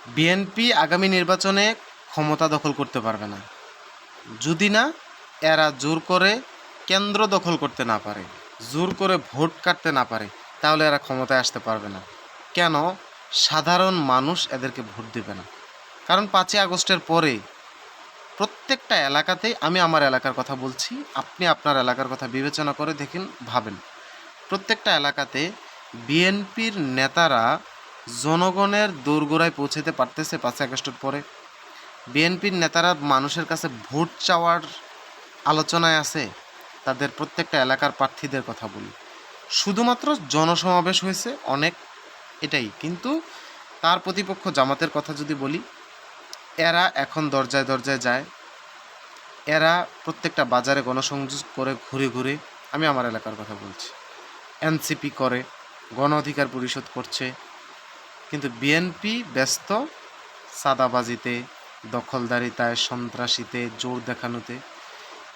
BNP আগামী নির্বাচনে ক্ষমতা দখল করতে পারবে না, যদি না এরা জোর করে কেন্দ্র দখল করতে না পারে, জোর করে ভোট কাটতে না পারে, তাহলে এরা ক্ষমতায় আসতে পারবে না। কেন? সাধারণ মানুষ এদেরকে ভোট দেবে না। কারণ 5ই আগস্টের পরে প্রত্যেকটা এলাকাতেই, আমি আমার এলাকার কথা বলছি, আপনি আপনার এলাকার কথা বিবেচনা করে দেখেন, ভাবেন, প্রত্যেকটা এলাকাতে বিএনপির নেতারা জনগণের দোরগোড়ায় পৌঁছাতে পারতেছে 5ই আগস্টের পরে? বিএনপির নেতারা মানুষের কাছে ভোট চাওয়ার আলোচনায় আছে? তাদের প্রত্যেকটা এলাকার প্রার্থীদের কথা বলি, শুধুমাত্র জনসমাবেশ হয়েছে অনেক, এটাই। কিন্তু তার প্রতিপক্ষ জামাতের কথা যদি বলি, এরা এখন দরজায় দরজায় যায়, এরা প্রত্যেকটা বাজারে গণসংযোগ করে ঘুরে ঘুরে, আমি আমার এলাকার কথা বলছি, এনসিপি করে, গণ অধিকার পরিষদ করছে। কিন্তু বিএনপি ব্যস্ত সাদাবাজিতে, দখলদারিতায়, সন্ত্রাসীতে, জোর দেখানোতে।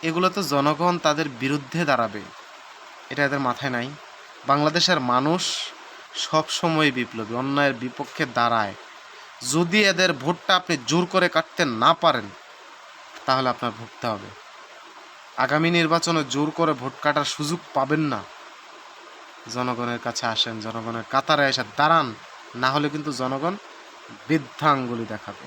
এগুলো তো জনগণ তাদের বিরুদ্ধে দাঁড়াবে, এটা এদের মাথায় নাই। বাংলাদেশের মানুষ সবসময় বিপ্লবী, অন্যায়ের বিপক্ষে দাঁড়ায়। যদি এদের ভোটটা আপনি জোর করে কাটতে না পারেন, তাহলে আপনার ভুগতে হবে। আগামী নির্বাচনে জোর করে ভোট কাটার সুযোগ পাবেন না। জনগণের কাছে আসেন, জনগণের কাতারে এসে দাঁড়ান, না হলে কিন্তু জনগণ বৃদ্ধাঙ্গুলি দেখাবে।